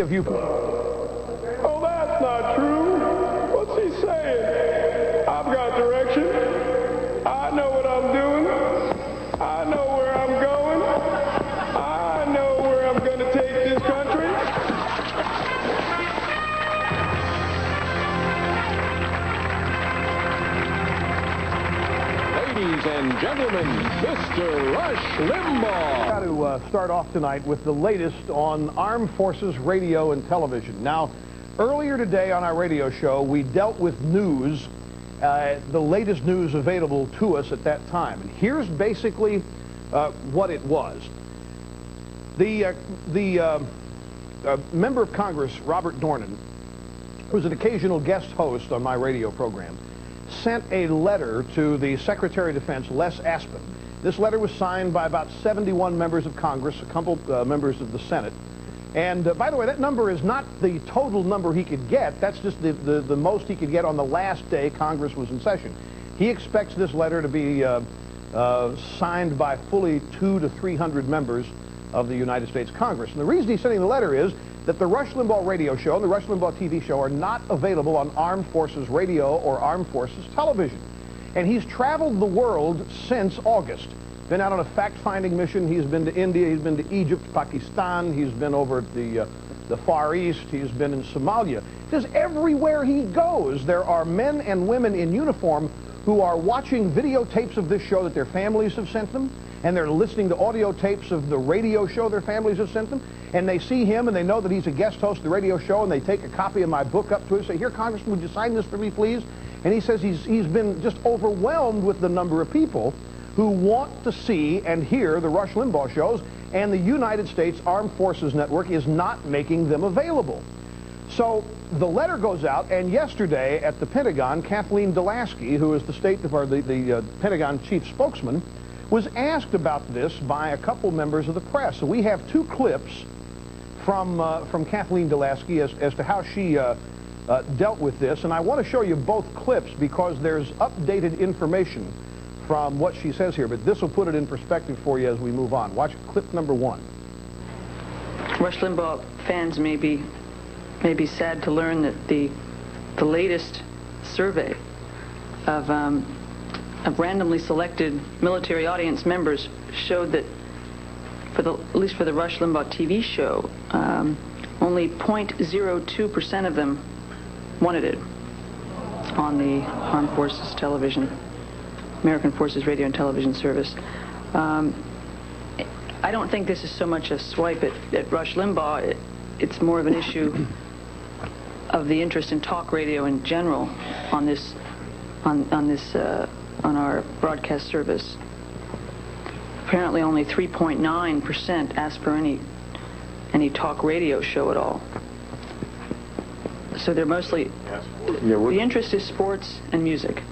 Have you? Oh, that's not true. What's he saying? I've got direction. I know what I'm doing. I know where I'm going. I know where I'm going to take this country. Ladies and gentlemen, Mr. Rush Limbaugh. Got to start off tonight with the latest on Armed Forces Radio and Television. Now, earlier today on our radio show, we dealt with news, the latest news available to us at that time. And here's basically what it was. The member of Congress, Robert Dornan, who's an occasional guest host on my radio program, sent a letter to the Secretary of Defense, Les Aspin. This letter was signed by about 71 members of Congress, a couple members of the Senate. And by the way, that number is not the total number he could get. That's just the most he could get on the last day Congress was in session. He expects this letter to be signed by fully 200 to 300 members of the United States Congress. And the reason he's sending the letter is that the Rush Limbaugh radio show and the Rush Limbaugh TV show are not available on Armed Forces Radio or Armed Forces Television. And he's traveled the world since August. Been out on a fact-finding mission. He's been to India, he's been to Egypt, Pakistan, he's been over at the Far East, he's been in Somalia. Because everywhere he goes, there are men and women in uniform who are watching videotapes of this show that their families have sent them, and they're listening to audio tapes of the radio show their families have sent them, and they see him and they know that he's a guest host of the radio show, and they take a copy of my book up to him and say, "Here, Congressman, would you sign this for me, please?" And he says he's been just overwhelmed with the number of people who want to see and hear the Rush Limbaugh shows, and the United States Armed Forces Network is not making them available. So the letter goes out, and yesterday at the Pentagon, Kathleen Delaski, who is the Pentagon chief spokesman, was asked about this by a couple members of the press. So we have two clips from Kathleen Delaski as to how she dealt with this, and I want to show you both clips because there's updated information from what she says here, but this will put it in perspective for you as we move on. Watch clip number one. Rush Limbaugh fans may be sad to learn that the latest survey of randomly selected military audience members showed that at least for the Rush Limbaugh TV show, only 0.02% of them wanted it on the Armed Forces Television, American Forces Radio and Television Service. I don't think this is so much a swipe at Rush Limbaugh. It's more of an issue of the interest in talk radio in general on our broadcast service. Apparently only 3.9% asked for any talk radio show at all. So they're mostly, the interest is sports and music.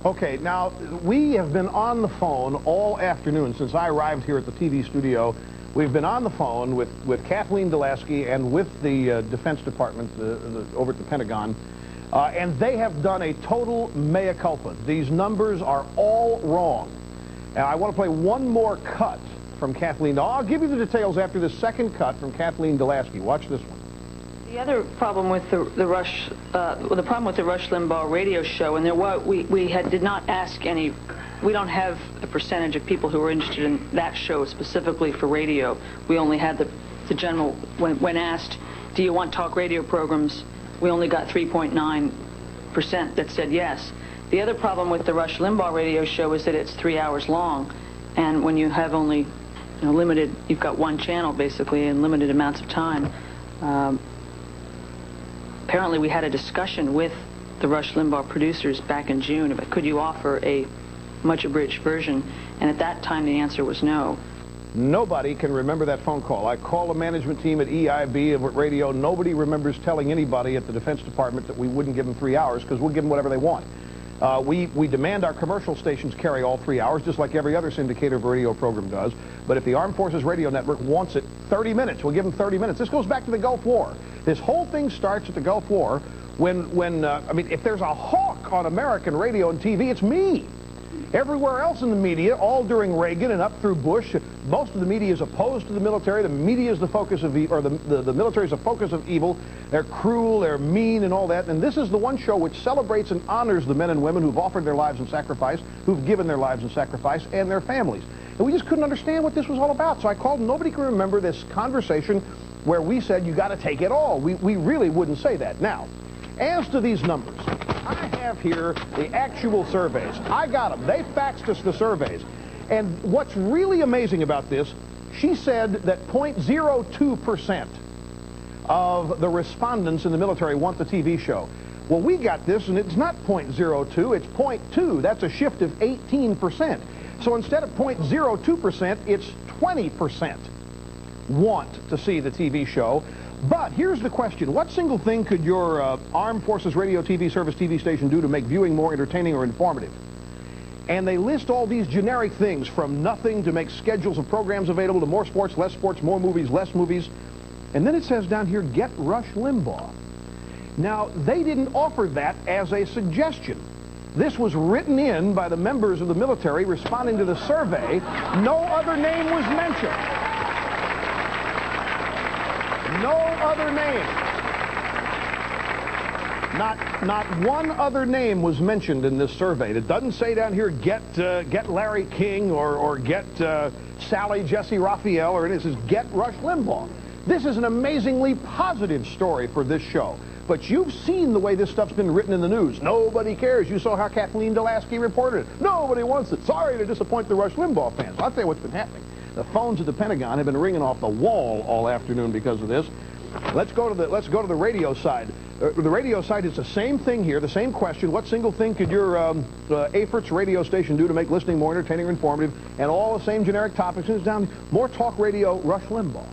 Okay, now we have been on the phone all afternoon since I arrived here at the TV studio. We've been on the phone with Kathleen Delaski and with the Defense Department over at the Pentagon, and they have done a total mea culpa. These numbers are all wrong. And I want to play one more cut from Kathleen. I'll give you the details after the second cut from Kathleen Delaski. Watch this one. The other problem with the Rush Limbaugh radio show, and we did not ask any. We don't have a percentage of people who are interested in that show specifically for radio. We only had the general. When asked, "Do you want talk radio programs?" we only got 3.9% that said yes. The other problem with the Rush Limbaugh radio show is that it's 3 hours long, and when you have only you've got one channel basically and limited amounts of time. Apparently we had a discussion with the Rush Limbaugh producers back in June about could you offer a much abridged version, and at that time the answer was no. Nobody can remember that phone call. I called the management team at EIB and at radio. Nobody remembers telling anybody at the Defense Department that we wouldn't give them 3 hours because we'll give them whatever they want. We demand our commercial stations carry all 3 hours, just like every other syndicator of a radio program does. But if the Armed Forces Radio Network wants it 30 minutes, we'll give them 30 minutes. This goes back to the Gulf War. This whole thing starts at the Gulf War when I mean, if there's a hawk on American radio and TV, it's me. Everywhere else in the media, all during Reagan and up through Bush, most of the media is opposed to the military. The media is the focus of the military is the focus of evil. They're cruel, they're mean, and all that. And this is the one show which celebrates and honors the men and women who've offered their lives in sacrifice, who've given their lives in sacrifice, and their families. And we just couldn't understand what this was all about. So I called, and nobody can remember this conversation where we said, you got to take it all. We really wouldn't say that. Now, as to these numbers, I have here the actual surveys. I got them. They faxed us the surveys. And what's really amazing about this, she said that 0.02% of the respondents in the military want the TV show. Well, we got this, and it's not 0.02, it's 0.2. That's a shift of 18%. So instead of 0.02%, it's 20% want to see the TV show. But here's the question. What single thing could your Armed Forces Radio TV Service TV station do to make viewing more entertaining or informative? And they list all these generic things, from nothing to make schedules of programs available to more sports, less sports, more movies, less movies. And then it says down here, get Rush Limbaugh. Now, they didn't offer that as a suggestion. This was written in by the members of the military responding to the survey. No other name was mentioned. No other name. Not one other name was mentioned in this survey. It doesn't say down here, get Larry King or get Sally Jesse Raphael, or it says, get Rush Limbaugh. This is an amazingly positive story for this show. But you've seen the way this stuff's been written in the news. Nobody cares. You saw how Kathleen Delasky reported it. Nobody wants it. Sorry to disappoint the Rush Limbaugh fans. I'll tell you what's been happening. The phones at the Pentagon have been ringing off the wall all afternoon because of this. Let's go to the radio side. The radio side is the same thing here, the same question. What single thing could your AFERTS radio station do to make listening more entertaining or informative? And all the same generic topics. And it's down more talk radio, Rush Limbaugh.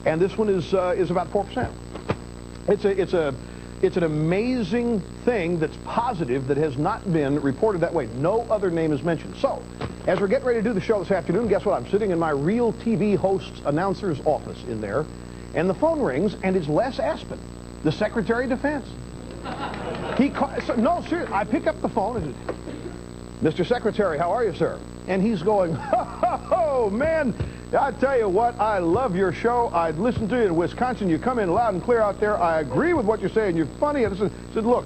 And this one is about 4%. It's an amazing thing that's positive that has not been reported that way. No other name is mentioned. So, as we're getting ready to do the show this afternoon, guess what? I'm sitting in my real TV host's announcer's office in there, and the phone rings, and it's Les Aspin, the Secretary of Defense. No, seriously, I pick up the phone and Mr. Secretary, how are you, sir? And he's going, ho, man, I tell you what, I love your show. I'd listen to you in Wisconsin. You come in loud and clear out there. I agree with what you're saying. You're funny. I said, look,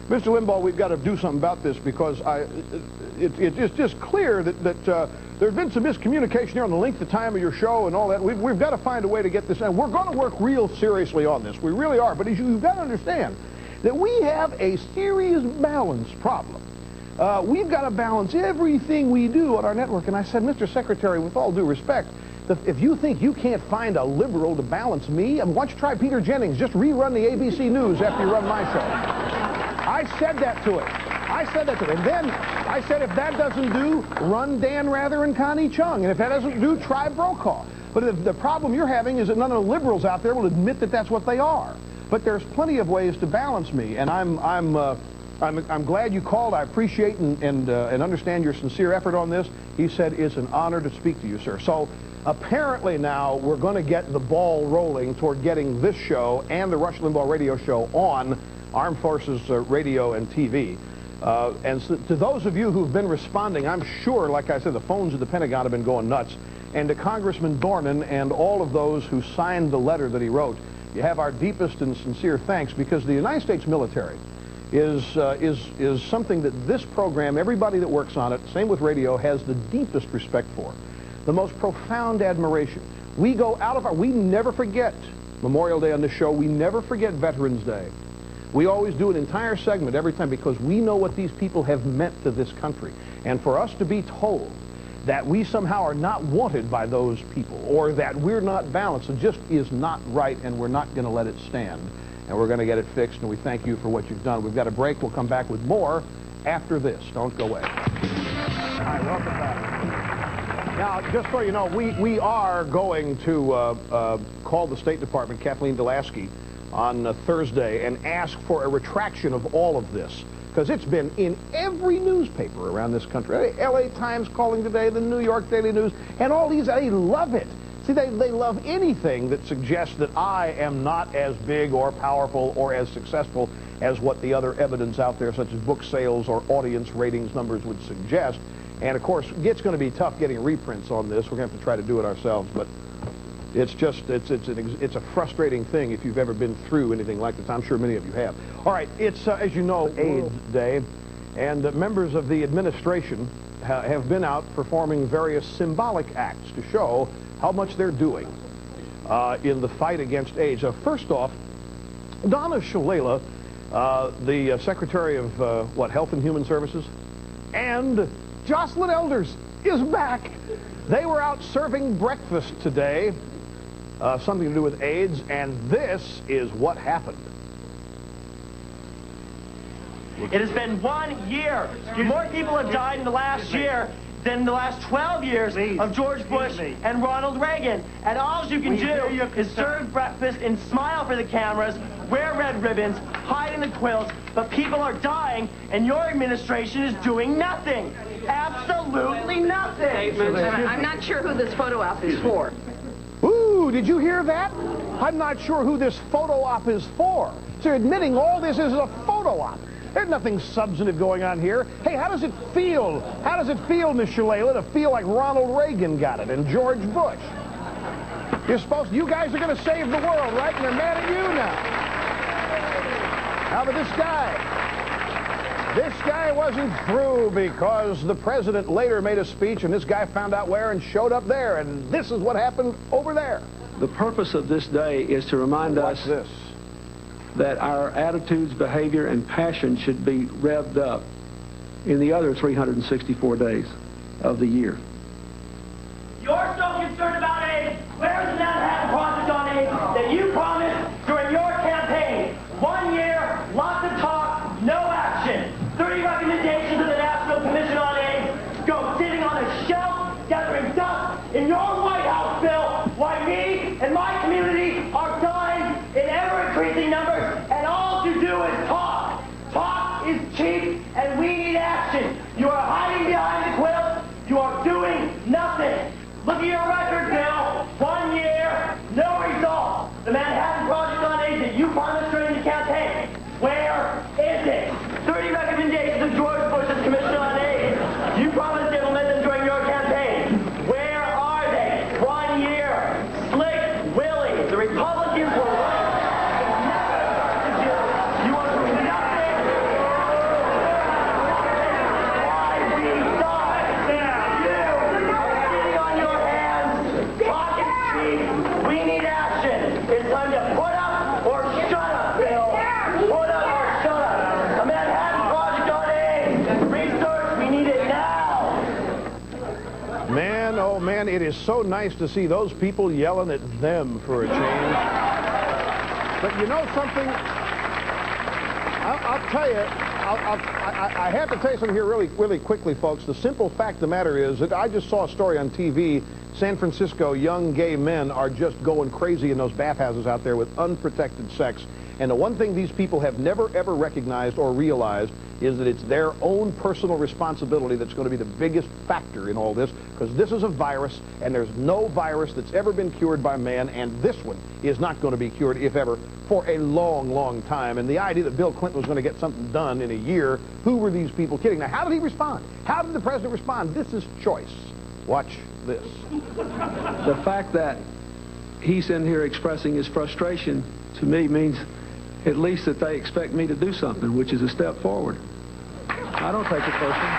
Mr. Limbaugh, we've got to do something about this because it's just clear that there's been some miscommunication here on the length of time of your show and all that. We've got to find a way to get this, and we're going to work real seriously on this. We really are. But you've got to understand that we have a serious balance problem. We've got to balance everything we do on our network. And I said, Mr. Secretary, with all due respect, if you think you can't find a liberal to balance me, why don't you try Peter Jennings? Just rerun the ABC News after you run my show. I said that to him. And then I said, if that doesn't do, run Dan Rather and Connie Chung. And if that doesn't do, try Brokaw. But the problem you're having is that none of the liberals out there will admit that that's what they are. But there's plenty of ways to balance me. And I'm glad you called. I appreciate and understand your sincere effort on this. He said, it's an honor to speak to you, sir. So apparently now we're going to get the ball rolling toward getting this show and the Rush Limbaugh radio show on Armed Forces Radio and TV. And so, to those of you who've been responding, I'm sure, like I said, the phones at the Pentagon have been going nuts. And to Congressman Dornan and all of those who signed the letter that he wrote, you have our deepest and sincere thanks, because the United States military is something that this program, everybody that works on it, same with radio, has the deepest respect for, the most profound admiration. We go out of we never forget Memorial Day on this show. We never forget Veterans Day. We always do an entire segment every time because we know what these people have meant to this country. And for us to be told that we somehow are not wanted by those people or that we're not balanced, it just is not right, and we're not going to let it stand. And we're going to get it fixed, and we thank you for what you've done. We've got a break. We'll come back with more after this. Don't go away. All right, welcome back. Now, just so you know, we are going to call the State Department, Kathleen Delasky, on Thursday and ask for a retraction of all of this, because it's been in every newspaper around this country. LA Times calling today, the New York Daily News, and all these, they love it. See, they love anything that suggests that I am not as big or powerful or as successful as what the other evidence out there, such as book sales or audience ratings numbers, would suggest. And of course, it's going to be tough getting reprints on this. We're going to have to try to do it ourselves, but it's just, it's a frustrating thing if you've ever been through anything like this. I'm sure many of you have. All right, it's, as you know, AIDS Day, and members of the administration have been out performing various symbolic acts to show how much they're doing in the fight against AIDS. First off, Donna Shalala, the Secretary of, Health and Human Services, and Jocelyn Elders is back. They were out serving breakfast today, something to do with AIDS, and this is what happened. It has been 1 year. More people have died in the last year than the last 12 years of George Bush and Ronald Reagan. And all you can do is serve breakfast and smile for the cameras, wear red ribbons, hide in the quilts, but people are dying, and your administration is doing nothing. Absolutely nothing. I'm not sure who this photo op is for. Ooh, did you hear that? I'm not sure who this photo op is for. So you're admitting all this is a photo op. There's nothing substantive going on here. Hey, how does it feel? How does it feel, Miss Shalala, to feel like Ronald Reagan got it and George Bush? You guys are going to save the world, right? And they're mad at you now. How about this guy wasn't through because the president later made a speech and this guy found out where and showed up there, and this is what happened over there. The purpose of this day is to remind us that our attitudes, behavior, and passion should be revved up in the other 364 days of the year. You're so concerned about AIDS. Where's the Manhattan Project on AIDS that you promised during your campaign? 1 year, lots of talk, no action. 30 recommendations of the National Commission on AIDS go sitting on a shelf, gathering dust in your White House bill, while me and my community are dying in ever-increasing numbers, and all you do is talk. Talk is cheap, and we need action. You are hiding behind the quilt. You are doing nothing. Look at your record, Bill. 1 year, no results. The Manhattan Project on AIDS that you promised during the campaign, where is it? 30 recommendations of George Bush's Commission on AIDS. You promised to implement them during your campaign. Where are they? 1 year. Slick Willie. The Republicans were right. You are doing nothing. Why we die? You are sitting on your hands, talking cheap. We need action. It's time to put up or shut up, Bill. Put up or shut up. The Manhattan Project on AIDS. Research, we need it now. Man, oh man, it is so nice to see those people yelling at them for a change. But you know something? I'll tell you, I have to tell you something here really quickly, folks. The simple fact of the matter is that I just saw a story on TV. San Francisco young gay men are just going crazy in those bathhouses out there with unprotected sex. And the one thing these people have never, ever recognized or realized is that it's their own personal responsibility that's going to be the biggest factor in all this, because this is a virus, and there's no virus that's ever been cured by man, and this one is not going to be cured, if ever, for a long, long time. And the idea that Bill Clinton was going to get something done in a year, who were these people kidding? Now, how did he respond? How did the president respond? This is choice. Watch this. The fact that he's in here expressing his frustration, to me, means at least that they expect me to do something, which is a step forward. I don't take it personally.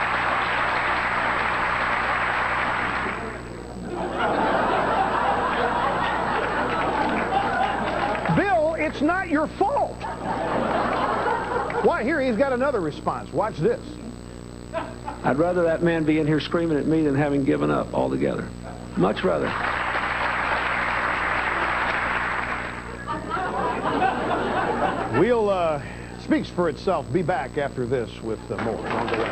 Bill, it's not your fault. Why, here he's got another response. Watch this. I'd rather that man be in here screaming at me than having given up altogether. Much rather. Speaks for itself. Be back after this with more on the way.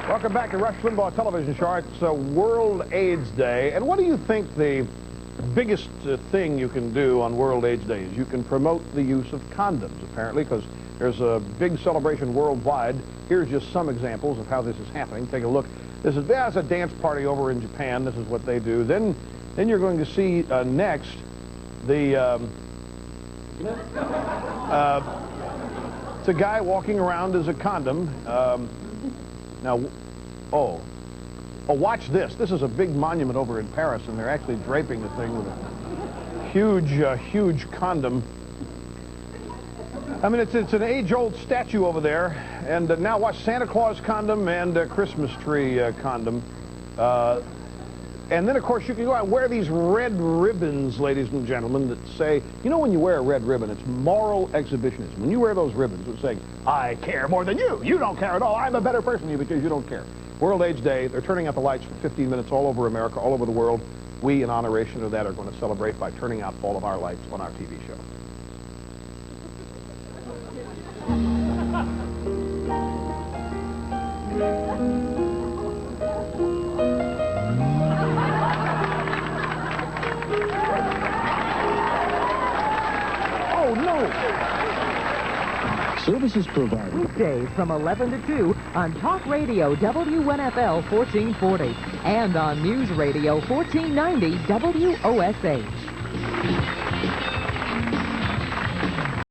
Welcome back to Rush Limbaugh Television Show. It's World AIDS Day. And what do you think the biggest thing you can do on World AIDS Day is? You can promote the use of condoms, apparently, because there's a big celebration worldwide. Here's just some examples of how this is happening. Take a look This is, yeah, it's a dance party over in Japan. This is what they do. Then you're going to see next the it's a guy walking around as a condom. Watch this. This is a big monument over in Paris, and they're actually draping the thing with a huge condom. I mean, it's an age-old statue over there. And now watch Santa Claus condom and Christmas tree condom. And then, of course, you can go out and wear these red ribbons, ladies and gentlemen, that say, you know, when you wear a red ribbon, it's moral exhibitionism. When you wear those ribbons, it's saying, I care more than you. You don't care at all. I'm a better person than you because you don't care. World AIDS Day, they're turning out the lights for 15 minutes all over America, all over the world. We, in honoration of that, are going to celebrate by turning out all of our lights on our TV show. Oh, no! Services provided. Weekdays from 11 to 2 on Talk Radio WNFL 1440 and on News Radio 1490 WOSH.